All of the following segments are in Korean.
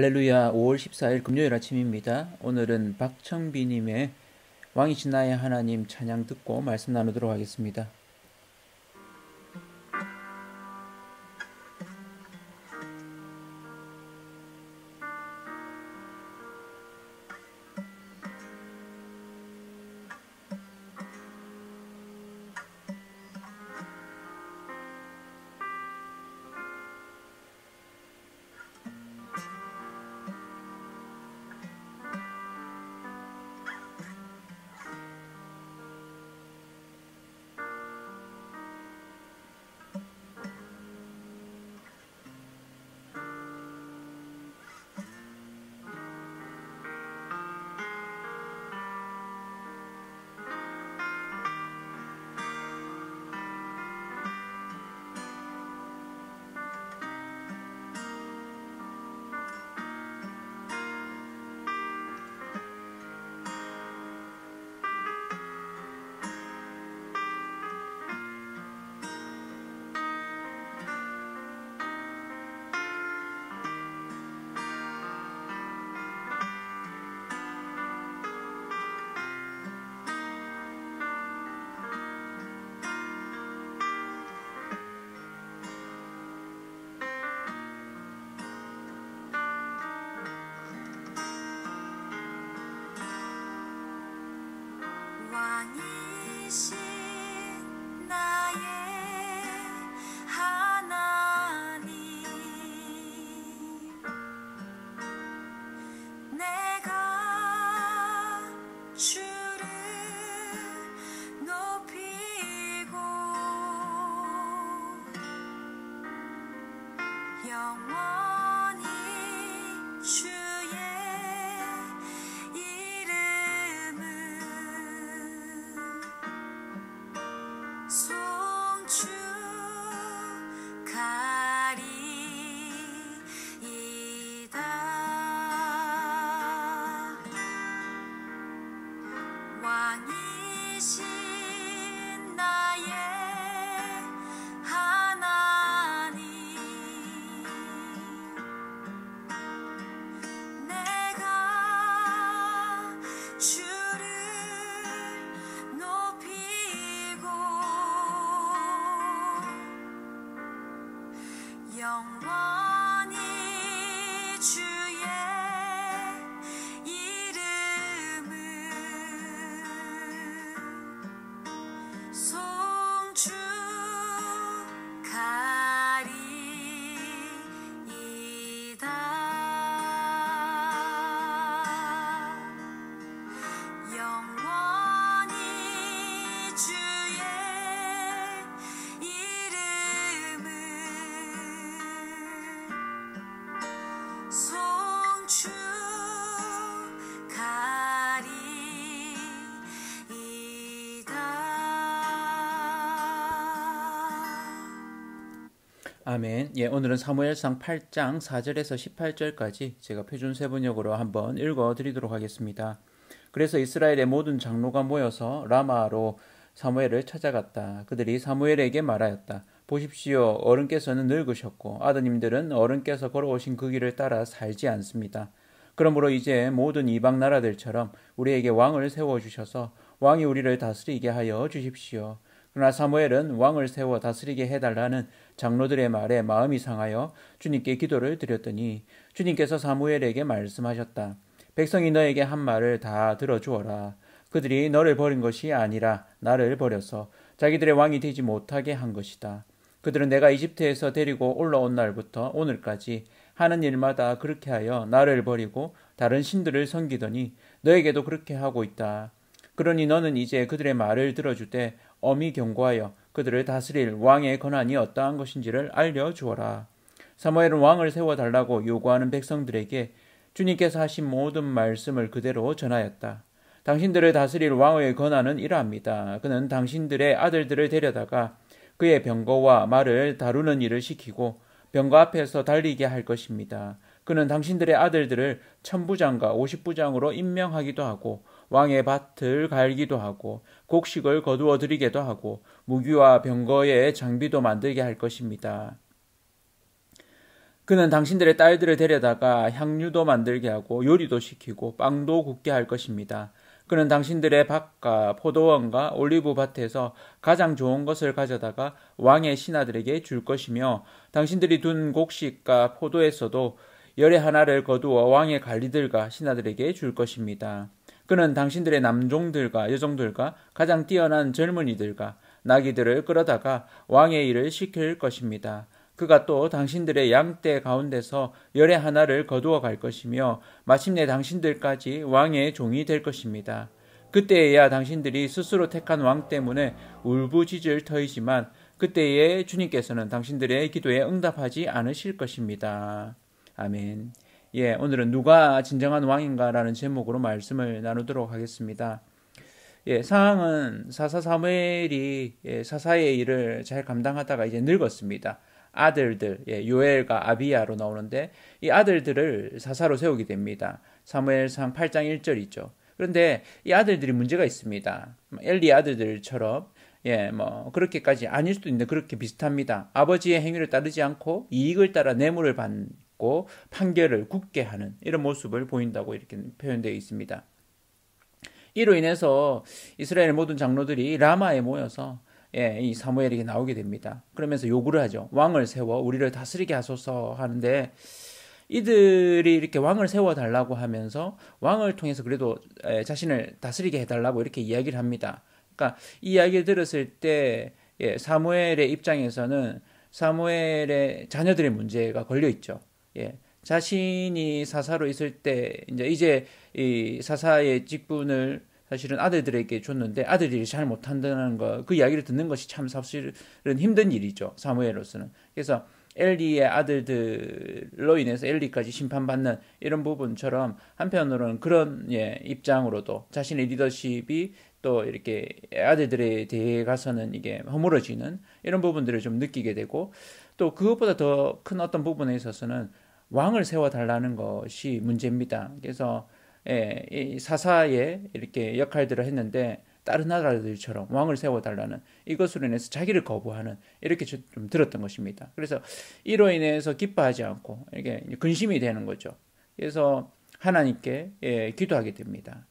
할렐루야. 5월 14일 금요일 아침입니다. 오늘은 박청비님의 왕이신 나의 하나님 찬양 듣고 말씀 나누도록 하겠습니다. 왕이신 나의 하나님, 내가 주를 높이고 영원히 주의 송축하리이다. 왕이신 나의 하나님, 내가 주를 높이고 영원히 주의 이름을 송축하리이다. 영원히 주의 이름을 송축하리이다. 아멘. 오늘은 사무엘상 8장 4절에서 18절까지 제가 표준 세번역으로 한번 읽어드리도록 하겠습니다. 그래서 이스라엘의 모든 장로가 모여서 라마로 사무엘을 찾아갔다. 그들이 사무엘에게 말하였다. 보십시오. 어른께서는 늙으셨고 아드님들은 어른께서 걸어오신 그 길을 따라 살지 않습니다. 그러므로 이제 모든 이방 나라들처럼 우리에게 왕을 세워주셔서 왕이 우리를 다스리게 하여 주십시오. 그러나 사무엘은 왕을 세워 다스리게 해달라는 장로들의 말에 마음이 상하여 주님께 기도를 드렸더니 주님께서 사무엘에게 말씀하셨다. 백성이 너에게 한 말을 다 들어주어라. 그들이 너를 버린 것이 아니라 나를 버려서 자기들의 왕이 되지 못하게 한 것이다. 그들은 내가 이집트에서 데리고 올라온 날부터 오늘까지 하는 일마다 그렇게 하여 나를 버리고 다른 신들을 섬기더니 너에게도 그렇게 하고 있다. 그러니 너는 이제 그들의 말을 들어주되 엄히 경고하여 그들을 다스릴 왕의 권한이 어떠한 것인지를 알려주어라. 사무엘은 왕을 세워달라고 요구하는 백성들에게 주님께서 하신 모든 말씀을 그대로 전하였다. 당신들을 다스릴 왕의 권한은 이러합니다. 그는 당신들의 아들들을 데려다가 그의 병거와 말을 다루는 일을 시키고 병거 앞에서 달리게 할 것입니다. 그는 당신들의 아들들을 1000부장과 50부장으로 임명하기도 하고 왕의 밭을 갈기도 하고 곡식을 거두어 드리게도 하고 무기와 병거의 장비도 만들게 할 것입니다. 그는 당신들의 딸들을 데려다가 향유도 만들게 하고 요리도 시키고 빵도 굽게 할 것입니다. 그는 당신들의 밭과 포도원과 올리브 밭에서 가장 좋은 것을 가져다가 왕의 신하들에게 줄 것이며 당신들이 둔 곡식과 포도에서도 열의 하나를 거두어 왕의 관리들과 신하들에게 줄 것입니다. 그는 당신들의 남종들과 여종들과 가장 뛰어난 젊은이들과 나귀들을 끌어다가 왕의 일을 시킬 것입니다. 그가 또 당신들의 양떼 가운데서 열의 하나를 거두어 갈 것이며 마침내 당신들까지 왕의 종이 될 것입니다. 그때에야 당신들이 스스로 택한 왕 때문에 울부짖을 터이지만 그때에 주님께서는 당신들의 기도에 응답하지 않으실 것입니다. 아멘. 예, 오늘은 누가 진정한 왕인가라는 제목으로 말씀을 나누도록 하겠습니다. 예, 상황은 사사 사무엘이 사사의 일을 잘 감당하다가 이제 늙었습니다. 아들들, 요엘과 아비야로 나오는데 이 아들들을 사사로 세우게 됩니다. 사무엘상 8장 1절이죠. 그런데 이 아들들이 문제가 있습니다. 엘리 아들들처럼 그렇게까지 아닐 수도 있는데 그렇게 비슷합니다. 아버지의 행위를 따르지 않고 이익을 따라 뇌물을 받고 판결을 굳게 하는 이런 모습을 보인다고 이렇게 표현되어 있습니다. 이로 인해서 이스라엘 모든 장로들이 라마에 모여서 이 사무엘에게 나오게 됩니다. 그러면서 요구를 하죠. 왕을 세워 우리를 다스리게 하소서 하는데 이들이 이렇게 왕을 세워달라고 하면서 왕을 통해서 그래도 자신을 다스리게 해달라고 이렇게 이야기를 합니다. 그러니까 이 이야기를 들었을 때 사무엘의 입장에서는 사무엘의 자녀들의 문제가 걸려 있죠. 자신이 사사로 있을 때 이제 이 사사의 직분을 사실은 아들들에게 줬는데 아들들이 잘 못한다는 거, 그 이야기를 듣는 것이 참 사실은 힘든 일이죠. 사무엘로서는. 그래서 엘리의 아들들로 인해서 엘리까지 심판받는 이런 부분처럼 한편으로는 그런 입장으로도 자신의 리더십이 또 이렇게 아들들에 대해 가서는 이게 허물어지는 이런 부분들을 좀 느끼게 되고 또 그것보다 더 큰 어떤 부분에 있어서는 왕을 세워달라는 것이 문제입니다. 그래서 이 사사의 이렇게 역할들을 했는데 다른 나라들처럼 왕을 세워달라는 이것으로 인해서 자기를 거부하는 이렇게 좀 들었던 것입니다. 그래서 이로 인해서 기뻐하지 않고 이게 근심이 되는 거죠. 그래서 하나님께 기도하게 됩니다.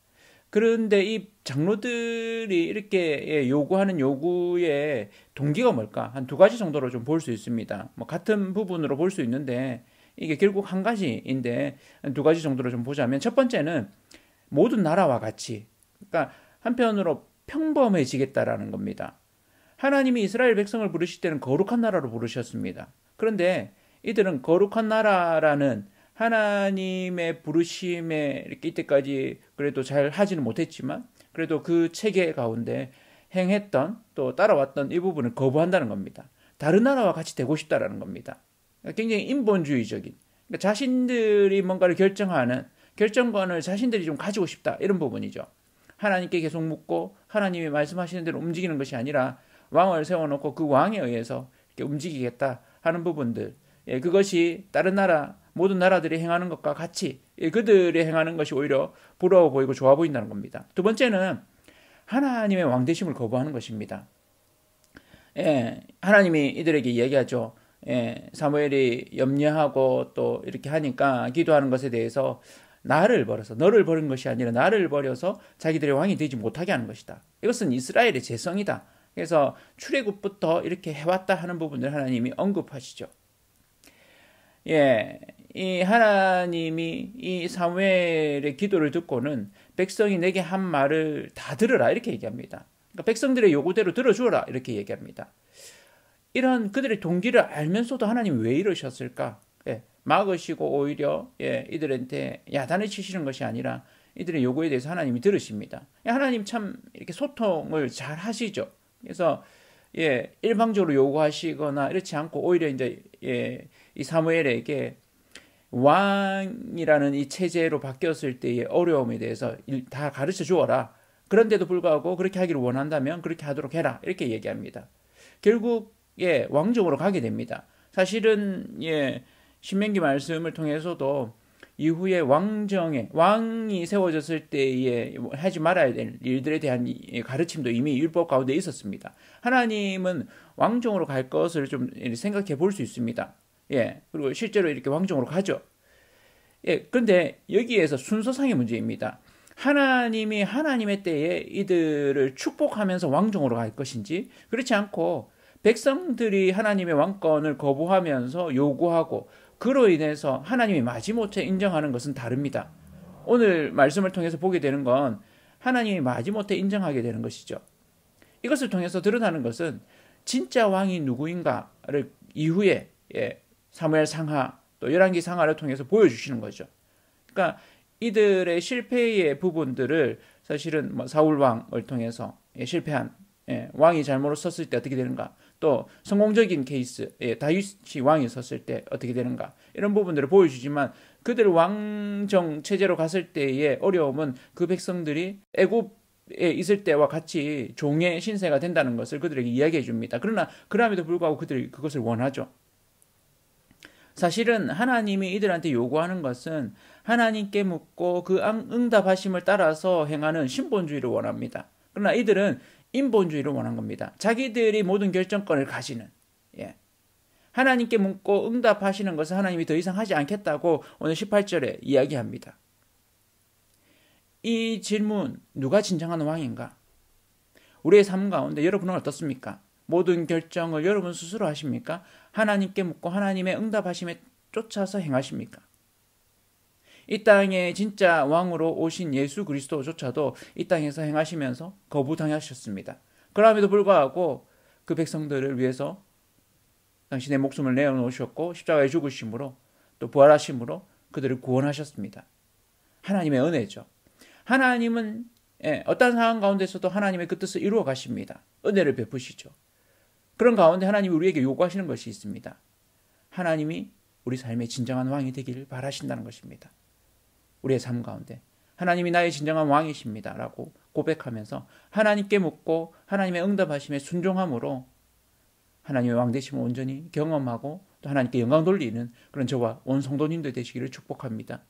그런데 이 장로들이 이렇게 요구하는 요구의 동기가 뭘까? 한 두 가지 정도로 좀 볼 수 있습니다. 같은 부분으로 볼 수 있는데 이게 결국 한 가지인데 두 가지 정도로 좀 보자면 첫 번째는 모든 나라와 같이 그러니까 한편으로 평범해지겠다라는 겁니다. 하나님이 이스라엘 백성을 부르실 때는 거룩한 나라로 부르셨습니다. 그런데 이들은 거룩한 나라라는 하나님의 부르심에 이렇게 이때까지 그래도 잘 하지는 못했지만 그래도 그 체계 가운데 행했던 또 따라왔던 이 부분을 거부한다는 겁니다. 다른 나라와 같이 되고 싶다라는 겁니다. 굉장히 인본주의적인 그러니까 자신들이 뭔가를 결정하는 결정권을 자신들이 좀 가지고 싶다 이런 부분이죠. 하나님께 계속 묻고 하나님이 말씀하시는 대로 움직이는 것이 아니라 왕을 세워놓고 그 왕에 의해서 이렇게 움직이겠다 하는 부분들 그것이 다른 나라 모든 나라들이 행하는 것과 같이 그들이 행하는 것이 오히려 부러워 보이고 좋아 보인다는 겁니다. 두 번째는 하나님의 왕되심을 거부하는 것입니다. 하나님이 이들에게 얘기하죠. 사무엘이 염려하고 또 이렇게 하니까 기도하는 것에 대해서 나를 버려서 너를 버린 것이 아니라 나를 버려서 자기들의 왕이 되지 못하게 하는 것이다. 이것은 이스라엘의 재성이다. 그래서 출애굽부터 이렇게 해왔다 하는 부분을 하나님이 언급하시죠. 이 하나님이 이 사무엘의 기도를 듣고는 백성이 내게 한 말을 다 들으라 이렇게 얘기합니다. 그러니까 백성들의 요구대로 들어주어라 이렇게 얘기합니다. 이런 그들의 동기를 알면서도 하나님이 왜 이러셨을까? 막으시고 오히려 이들한테 야단을 치시는 것이 아니라 이들의 요구에 대해서 하나님이 들으십니다. 하나님 참 이렇게 소통을 잘 하시죠. 그래서 일방적으로 요구하시거나 이렇지 않고 오히려 이제 이 사무엘에게 왕이라는 이 체제로 바뀌었을 때의 어려움에 대해서 다 가르쳐 주어라. 그런데도 불구하고 그렇게 하기를 원한다면 그렇게 하도록 해라. 이렇게 얘기합니다. 결국 왕정으로 가게 됩니다. 사실은 신명기 말씀을 통해서도 이후에 왕이 세워졌을 때에 하지 말아야 될 일들에 대한 가르침도 이미 율법 가운데 있었습니다. 하나님은 왕정으로 갈 것을 좀 생각해 볼 수 있습니다. 예, 그리고 실제로 이렇게 왕정으로 가죠. 예, 근데 여기에서 순서상의 문제입니다. 하나님이 하나님의 때에 이들을 축복하면서 왕정으로 갈 것인지, 그렇지 않고 백성들이 하나님의 왕권을 거부하면서 요구하고 그로 인해서 하나님이 마지못해 인정하는 것은 다릅니다. 오늘 말씀을 통해서 보게 되는 건 하나님이 마지못해 인정하게 되는 것이죠. 이것을 통해서 드러나는 것은 진짜 왕이 누구인가를 이후에 사무엘 상하 또 열왕기 상하를 통해서 보여주시는 거죠. 그러니까 이들의 실패의 부분들을 사실은 사울 왕을 통해서 실패한 왕이 잘못 섰을 때 어떻게 되는가, 또 성공적인 케이스 다윗이 왕이 섰을 때 어떻게 되는가, 이런 부분들을 보여주지만 그들 왕정 체제로 갔을 때의 어려움은 그 백성들이 애굽에 있을 때와 같이 종의 신세가 된다는 것을 그들에게 이야기해 줍니다. 그러나 그럼에도 불구하고 그들이 그것을 원하죠. 사실은 하나님이 이들한테 요구하는 것은 하나님께 묻고 그 응답하심을 따라서 행하는 신본주의를 원합니다. 그러나 이들은 인본주의를 원한 겁니다. 자기들이 모든 결정권을 가지는, 하나님께 묻고 응답하시는 것을 하나님이 더 이상 하지 않겠다고 오늘 18절에 이야기합니다. 이 질문, 누가 진정한 왕인가? 우리의 삶 가운데 여러분은 어떻습니까? 모든 결정을 여러분 스스로 하십니까? 하나님께 묻고 하나님의 응답하심에 쫓아서 행하십니까? 이 땅에 진짜 왕으로 오신 예수 그리스도조차도 이 땅에서 행하시면서 거부당하셨습니다. 그럼에도 불구하고 그 백성들을 위해서 당신의 목숨을 내어놓으셨고 십자가에 죽으심으로 또 부활하심으로 그들을 구원하셨습니다. 하나님의 은혜죠. 하나님은 어떤 상황 가운데서도 하나님의 그 뜻을 이루어 가십니다. 은혜를 베푸시죠. 그런 가운데 하나님이 우리에게 요구하시는 것이 있습니다. 하나님이 우리 삶의 진정한 왕이 되기를 바라신다는 것입니다. 우리의 삶 가운데 하나님이 나의 진정한 왕이십니다 라고 고백하면서 하나님께 묻고 하나님의 응답하심에 순종함으로 하나님의 왕 되심을 온전히 경험하고 또 하나님께 영광 돌리는 그런 저와 온 성도님들 되시기를 축복합니다.